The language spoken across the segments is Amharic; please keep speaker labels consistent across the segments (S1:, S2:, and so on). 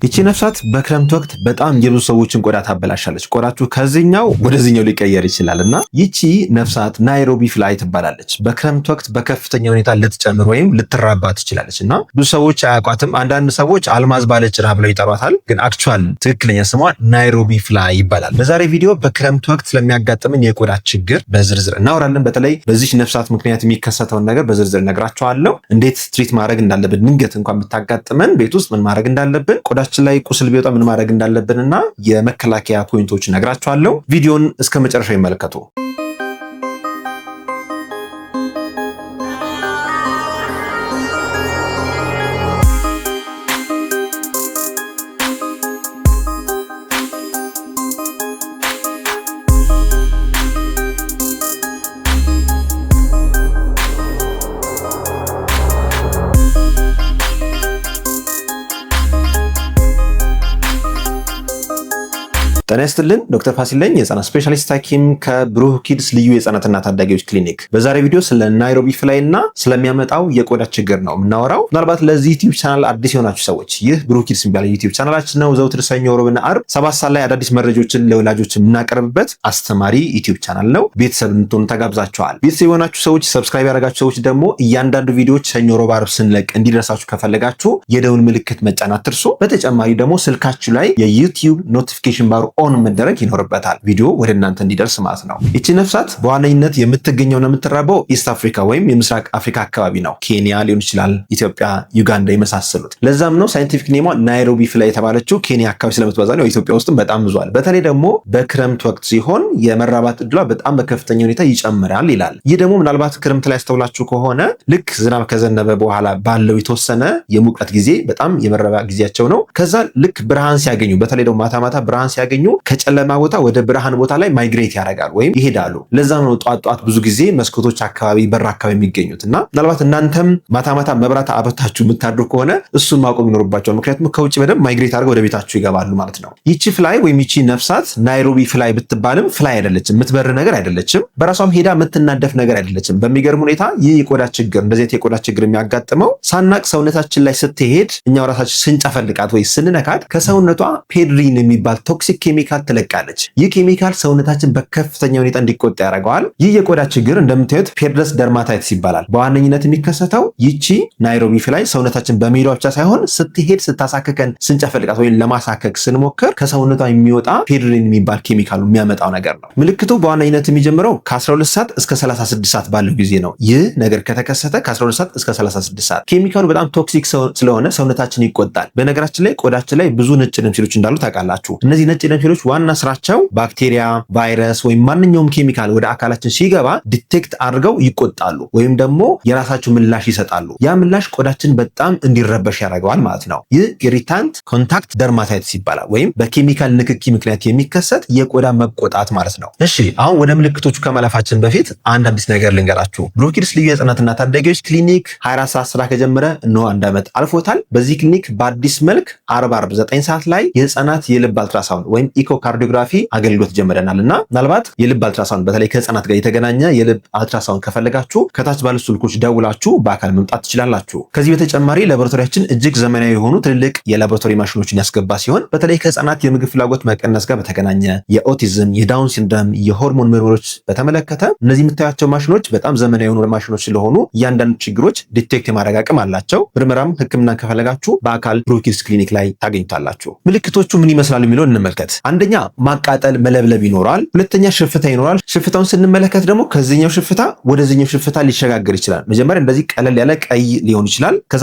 S1: ይቺ ነፍሳት በክረምት ወቅት በጣም የብዙ ሰዎችን ቆዳ ታበላሻለች። ቆዳችሁ ከዚህኛው ወደዚህኛው ሊቀየር ይችላል እና ይቺ ነፍሳት ናይሮቢ ፍላይ ትባላለች። በክረምት ወቅት በከፍተኛ ሁኔታ ልትጨምር ወይም ልትራባ ትችላለች እና ብዙ ሰዎች አያውቋትም። አንዳንድ ሰዎች አልማዝ ባለጭራ ብለው ይጠሯታል፣ ግን አክቹዋል ትክክለኛ ስሟ ናይሮቢ ፍላይ ይባላል። በዛሬ ቪዲዮ በክረምት ወቅት ስለሚያጋጥምን የቆዳ ችግር በዝርዝር እናወራለን። በተለይ በዚህ ነፍሳት ምክንያት የሚከሰተውን ነገር በዝርዝር ነግራቸዋለሁ። እንዴት ትሪት ማድረግ እንዳለብን፣ ድንገት እንኳን ብታጋጥመን ቤት ውስጥ ምን ማድረግ እንዳለብን፣ ቆዳችን ላይ ቁስል ቢወጣ ምን ማድረግ እንዳለብንና የመከላከያ ፖይንቶች ነግራችኋለሁ። ቪዲዮን እስከ መጨረሻው ይመልከቱ። ጤና ይስጥልን። ዶክተር ፋሲል ነኝ፣ የህፃናት ስፔሻሊስት ሐኪም ከብሩህ ኪድስ ልዩ የህፃናትና ታዳጊዎች ክሊኒክ። በዛሬ ቪዲዮ ስለ ናይሮቢ ፍላይ እና ስለሚያመጣው የቆዳ ችግር ነው የምናወራው። ምናልባት ለዚህ ዩቲዩብ ቻናል አዲስ የሆናችሁ ሰዎች ይህ ብሩህ ኪድስ የሚባለው ዩቲዩብ ቻናላችን ነው። ዘውትር ሰኞ፣ ሮብና አርብ 7 ሰዓት ላይ አዳዲስ መረጃዎችን ለወላጆች የምናቀርብበት አስተማሪ ዩቲዩብ ቻናል ነው። ቤተሰብ እንድትሆኑ ተጋብዛችኋል። ቤተሰብ የሆናችሁ ሰዎች፣ ሰብስክራይብ ያደረጋችሁ ሰዎች ደግሞ እያንዳንዱ ቪዲዮዎች ሰኞ፣ ሮብ፣ አርብ ስንለቅ እንዲደርሳችሁ ከፈለጋችሁ የደውል ምልክት መጫን አትርሱ። በተጨማሪ ደግሞ ስልካችሁ ላይ የዩቲዩብ ኖቲፊኬሽን ባሩ ኦን መደረግ ይኖርበታል፣ ቪዲዮ ወደ እናንተ እንዲደርስ ማለት ነው። ይቺ ነፍሳት በዋነኝነት የምትገኘውና የምትራባው ኢስት አፍሪካ ወይም የምስራቅ አፍሪካ አካባቢ ነው። ኬንያ ሊሆን ይችላል፣ ኢትዮጵያ፣ ዩጋንዳ የመሳሰሉት። ለዛም ነው ሳይንቲፊክ ኔሟ ናይሮቢ ፍላይ የተባለችው። ኬንያ አካባቢ ስለምትበዛ ነው። ኢትዮጵያ ውስጥም በጣም ብዙ። በተለይ ደግሞ በክረምት ወቅት ሲሆን የመራባት እድሏ በጣም በከፍተኛ ሁኔታ ይጨምራል ይላል። ይህ ደግሞ ምናልባት ክረምት ላይ ያስተውላችሁ ከሆነ ልክ ዝናብ ከዘነበ በኋላ ባለው የተወሰነ የሙቀት ጊዜ በጣም የመረባ ጊዜያቸው ነው። ከዛ ልክ ብርሃን ሲያገኙ፣ በተለይ ደግሞ ማታ ማታ ብርሃን ሲያገኙ ከጨለማ ቦታ ወደ ብርሃን ቦታ ላይ ማይግሬት ያደርጋሉ ወይም ይሄዳሉ። ለዛም ነው ጧት ጧት ብዙ ጊዜ መስኮቶች አካባቢ፣ በር አካባቢ የሚገኙት እና ምናልባት እናንተም ማታ ማታ መብራት አበርታችሁ የምታድሩ ከሆነ እሱን ማቆም ይኖርባቸዋል። ምክንያቱም ከውጭ በደንብ ማይግሬት አድርገው ወደ ቤታችሁ ይገባሉ ማለት ነው። ይቺ ፍላይ ወይም ይቺ ነፍሳት ናይሮቢ ፍላይ ብትባልም ፍላይ አይደለችም፣ የምትበር ነገር አይደለችም፣ በራሷም ሄዳ የምትናደፍ ነገር አይደለችም። በሚገርም ሁኔታ ይህ የቆዳ ችግር እንደዚህ የቆዳ ችግር የሚያጋጥመው ሳናቅ ሰውነታችን ላይ ስትሄድ እኛው ራሳችን ስንጨፈልቃት ወይ ስንነካት ከሰውነቷ ፔድሪን የሚባል ቶክሲክ ኬሚካል ትለቃለች። ይህ ኬሚካል ሰውነታችን በከፍተኛ ሁኔታ እንዲቆጣ ያደርገዋል። ይህ የቆዳ ችግር እንደምታዩት ፔርደስ ደርማታይትስ ይባላል። በዋነኝነት የሚከሰተው ይቺ ናይሮቢ ፍላይ ሰውነታችን በመሄዷ ብቻ ሳይሆን ስትሄድ፣ ስታሳክከን፣ ስንጨፈልቃት ወይም ለማሳከክ ስንሞክር ከሰውነቷ የሚወጣ ፔድሪን የሚባል ኬሚካሉ የሚያመጣው ነገር ነው። ምልክቱ በዋነኝነት የሚጀምረው ከ12 ሰዓት እስከ 36 ሰዓት ባለው ጊዜ ነው። ይህ ነገር ከተከሰተ ከ12 ሰዓት እስከ 36 ሰዓት ኬሚካሉ በጣም ቶክሲክ ስለሆነ ሰውነታችን ይቆጣል። በነገራችን ላይ ቆዳችን ላይ ብዙ ነጭ ደም ሴሎች እንዳሉ ታውቃላችሁ። እነዚህ ነጭ ደም ሴሎች ዋና ስራቸው ባክቴሪያ፣ ቫይረስ ወይም ማንኛውም ኬሚካል ወደ አካላችን ሲገባ ዲቴክት አድርገው ይቆጣሉ ወይም ደግሞ የራሳቸው ምላሽ ይሰጣሉ። ያ ምላሽ ቆዳችን በጣም እንዲረበሽ ያደርገዋል ማለት ነው። ይህ ኢሪታንት ኮንታክት ደርማታይትስ ይባላል ወይም በኬሚካል ንክኪ ምክንያት የሚከሰት የቆዳ መቆጣት ማለት ነው። እሺ፣ አሁን ወደ ምልክቶቹ ከማለፋችን በፊት አንድ አዲስ ነገር ልንገራችሁ። ብሩህ ኪድስ ልዩ የህፃናትና ታዳጊዎች ክሊኒክ 24 ሰዓት ስራ ከጀመረ እነሆ 1 ዓመት አልፎታል። በዚህ ክሊኒክ በአዲስ መልክ አርብ 9 ሰዓት ላይ የህፃናት የልብ አልትራሳውንድ ወይም ኢኮካርዲዮግራፊ አገልግሎት ጀምረናል እና ምናልባት የልብ አልትራሳውንድ በተለይ ከህፃናት ጋር የተገናኘ የልብ አልትራሳውንድ ከፈለጋችሁ ከታች ባሉ ስልኮች ደውላችሁ በአካል መምጣት ትችላላችሁ። ከዚህ በተጨማሪ ላቦራቶሪያችን እጅግ ዘመናዊ የሆኑ ትልልቅ የላቦራቶሪ ማሽኖችን ያስገባ ሲሆን በተለይ ከህፃናት የምግብ ፍላጎት መቀነስ ጋር በተገናኘ የኦቲዝም፣ የዳውን ሲንድሮም፣ የሆርሞን ምርመሮች በተመለከተ እነዚህ የምታያቸው ማሽኖች በጣም ዘመናዊ የሆኑ ማሽኖች ስለሆኑ እያንዳንዱ ችግሮች ዲቴክት የማድረግ አቅም አላቸው። ምርመራም ህክምና ከፈለጋችሁ በአካል ብሩህ ኪድስ ክሊኒክ ላይ ታገኙታላችሁ። ምልክቶቹ ምን ይመስላሉ የሚለውን እንመልከት። አንደኛ ማቃጠል፣ መለብለብ ይኖራል። ሁለተኛ ሽፍታ ይኖራል። ሽፍታውን ስንመለከት ደግሞ ከዚህኛው ሽፍታ ወደዚህኛው ሽፍታ ሊሸጋገር ይችላል። መጀመሪያ እንደዚህ ቀለል ያለ ቀይ ሊሆን ይችላል። ከዛ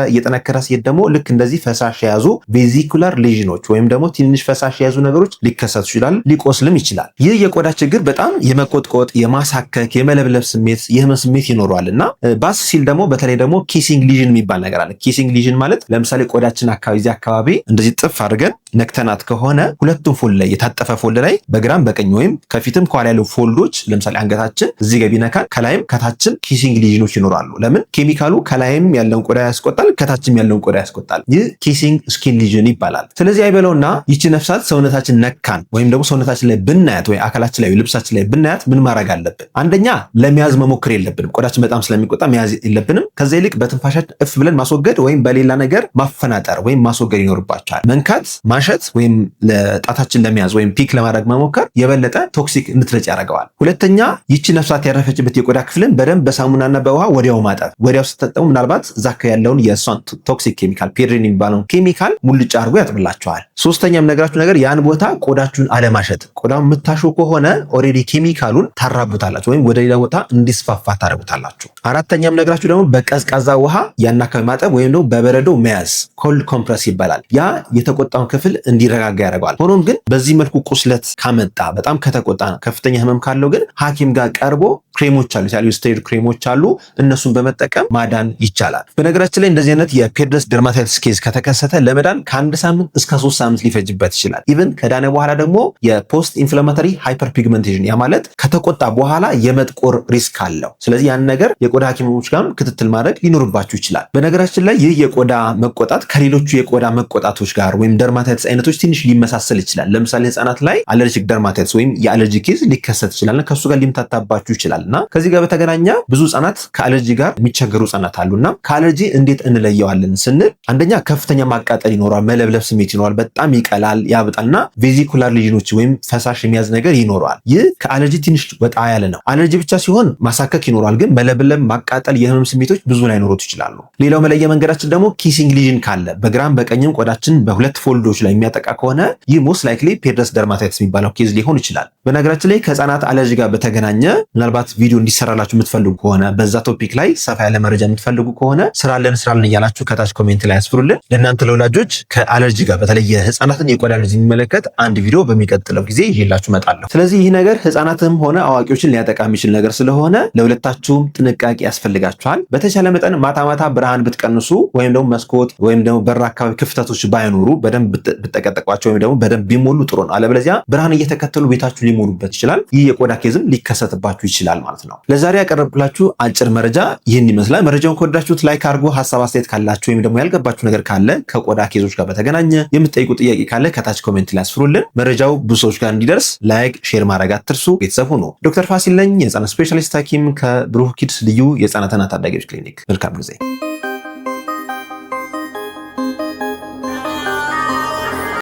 S1: እየጠነከረ ሲሄድ ደግሞ ልክ እንደዚህ ፈሳሽ የያዙ ቬዚኩላር ሌዥኖች ወይም ደግሞ ትንሽ ፈሳሽ የያዙ ነገሮች ሊከሰቱ ይችላል። ሊቆስልም ይችላል። ይህ የቆዳ ችግር በጣም የመቆጥቆጥ፣ የማሳከክ፣ የመለብለብ ስሜት፣ የህመም ስሜት ይኖረዋል እና ባስ ሲል ደግሞ በተለይ ደግሞ ኪሲንግ ሊዥን የሚባል ነገር አለ። ኪሲንግ ሊዥን ማለት ለምሳሌ ቆዳችን አካባቢ እንደዚህ ጥፍ አድርገን ነክተናት ከሆነ ሁለቱም ፎልድ ላይ የታጠፈ ፎልድ ላይ በግራም በቀኝ ወይም ከፊትም ከኋላ ያሉ ፎልዶች ለምሳሌ አንገታችን እዚህ ጋር ቢነካን ከላይም ከታችም ኪሲንግ ሊዥኖች ይኖራሉ። ለምን? ኬሚካሉ ከላይም ያለውን ቆዳ ያስቆጣል፣ ከታችም ያለውን ቆዳ ያስቆጣል። ይህ ኪሲንግ ስኪን ሊዥን ይባላል። ስለዚህ አይበለውና ይቺ ነፍሳት ሰውነታችን ነካን ወይም ደግሞ ሰውነታችን ላይ ብናያት ወይ አካላችን ላይ ልብሳችን ላይ ብናያት ምን ማድረግ አለብን? አንደኛ ለመያዝ መሞከር የለብንም። ቆዳችን በጣም ስለሚቆጣ መያዝ የለብንም። ከዛ ይልቅ በትንፋሻችን እፍ ብለን ማስወገድ ወይም በሌላ ነገር ማፈናጠር ወይም ማስወገድ ይኖርባቸዋል። መንካት፣ ማሸት ወይም ለጣታችን ለመያዝ ወይም ፒክ ለማድረግ መሞከር የበለጠ ቶክሲክ እንድትረጭ ያደርገዋል። ሁለተኛ ይቺ ነፍሳት ያረፈችበት የቆዳ ክፍልን በደንብ በሳሙናና በውሃ ወዲያው ማጠብ። ወዲያው ስትጠቀሙ ምናልባት እዛ ያለውን የእሷን ቶክሲክ ኬሚካል ፔሪን የሚባለውን ኬሚካል ሙልጭ አድርጎ ያጥብላቸዋል። ሶስተኛም ነገራችሁ ነገር ያን ቦታ ቆዳችሁን አለማሸት። ቆዳውን የምታሹ ከሆነ ኦልሬዲ ኬሚካሉን ታራቡታላችሁ ወይም ወደ ሌላ ቦታ እንዲስፋፋ ታደርጉታላችሁ። አራተኛም ነገራችሁ ደግሞ በቀዝቃዛ ውሃ ያን አካባቢ ማጠብ ወይም ደግሞ በበረዶ መያዝ፣ ኮልድ ኮምፕረስ ይባላል። ያ የተቆጣውን ክፍል እንዲረጋጋ ያደርገዋል። ሆኖም ግን በዚህ መልኩ ቁስለት ካመጣ በጣም ከተቆጣ ከፍተኛ ህመም ካለው ግን ሐኪም ጋር ቀርቦ ክሬሞች አሉ፣ ያሉ ስቴሮይድ ክሬሞች አሉ። እነሱን በመጠቀም ማዳን ይቻላል። በነገራችን ላይ እንደዚህ አይነት የፒርደስ ደርማታይተስ ኬዝ ከተከሰተ ለመዳን ከ1 ሳምንት እስከ 3 ሳምንት ሊፈጅበት ይችላል። ኢቭን ከዳነ በኋላ ደግሞ የፖስት ኢንፍላማቶሪ ሃይፐር ፒግመንቴሽን ያ ማለት ከተቆጣ በኋላ የመጥቆር ሪስክ አለው። ስለዚህ ያን ነገር የቆዳ ሐኪሞች ጋርም ክትትል ማድረግ ሊኖርባችሁ ይችላል። በነገራችን ላይ ይህ የቆዳ መቆጣት ከሌሎቹ የቆዳ መቆጣቶች ጋር ወይም ደርማታይተስ አይነቶች ትንሽ ሊመሳሰል ይችላል። ለምሳሌ ህጻናት ላይ አለርጂክ ደርማታይተስ ወይም የአለርጂ ኬዝ ሊከሰት ይችላል። ከሱ ጋር ሊምታታባችሁ ይችላል እና ከዚህ ጋር በተገናኘ ብዙ ህጻናት ከአለርጂ ጋር የሚቸገሩ ህጻናት አሉና ከአለርጂ እንዴት እንለየዋለን ስንል አንደኛ ከፍተኛ ማቃጠል ይኖራል፣ መለብለብ ስሜት ይኖራል፣ በጣም ይቀላል፣ ያብጣልና ቬዚኩላር ሊዥኖች ወይም ፈሳሽ የሚያዝ ነገር ይኖረዋል። ይህ ከአለርጂ ትንሽ ወጣ ያለ ነው። አለርጂ ብቻ ሲሆን ማሳከክ ይኖራል፣ ግን መለብለብ፣ ማቃጠል፣ የህመም ስሜቶች ብዙ ላይኖሩት ይችላሉ። ሌላው መለየ መንገዳችን ደግሞ ኪሲንግ ሊዥን ካለ በግራም በቀኝም ቆዳችን በሁለት ፎልዶች ላይ የሚያጠቃ ከሆነ ይህ ሞስት ላይክሊ ፒርደስ ደርማታይተስ የሚባለው ኬዝ ሊሆን ይችላል። በነገራችን ላይ ከህጻናት አለርጂ ጋር በተገናኘ ምናልባት ቪዲዮ እንዲሰራላችሁ የምትፈልጉ ከሆነ በዛ ቶፒክ ላይ ሰፋ ያለ መረጃ የምትፈልጉ ከሆነ ስራለን እያላችሁ ከታች ኮሜንት ላይ ያስፍሩልን። ለእናንተ ለወላጆች ከአለርጂ ጋር በተለይ የህፃናትን የቆዳ አለርጂ የሚመለከት አንድ ቪዲዮ በሚቀጥለው ጊዜ ይዤላችሁ እመጣለሁ። ስለዚህ ይህ ነገር ህፃናትም ሆነ አዋቂዎችን ሊያጠቃ የሚችል ነገር ስለሆነ ለሁለታችሁም ጥንቃቄ ያስፈልጋችኋል። በተቻለ መጠን ማታ ማታ ብርሃን ብትቀንሱ ወይም ደግሞ መስኮት ወይም ደግሞ በር አካባቢ ክፍተቶች ባይኖሩ በደንብ ብትጠቀጠቋቸው ወይም ደግሞ በደንብ ቢሞሉ ጥሩ ነው። አለበለዚያ ብርሃን እየተከተሉ ቤታችሁ ሊሞሉበት ይችላል። ይህ የቆዳ ኬዝም ሊከሰትባችሁ ይችላል ማለት ነው። ለዛሬ ያቀረብኩላችሁ አጭር መረጃ ይህን ይመስላል። መረጃውን ከወዳችሁት ላይክ አድርጎ ሀሳብ አስተያየት ካላችሁ ወይም ደግሞ ያልገባችሁ ነገር ካለ ከቆዳ ኬዞች ጋር በተገናኘ የምትጠይቁ ጥያቄ ካለ ከታች ኮሜንት ላይ አስፍሩልን። መረጃው ብዙ ሰዎች ጋር እንዲደርስ ላይክ፣ ሼር ማድረግ አትርሱ። ቤተሰብ ሁኑ። ዶክተር ፋሲል ነኝ፣ የህፃናት ስፔሻሊስት ሐኪም ከብሩህ ኪድስ ልዩ የህፃናትና ታዳጊዎች ክሊኒክ። መልካም ጊዜ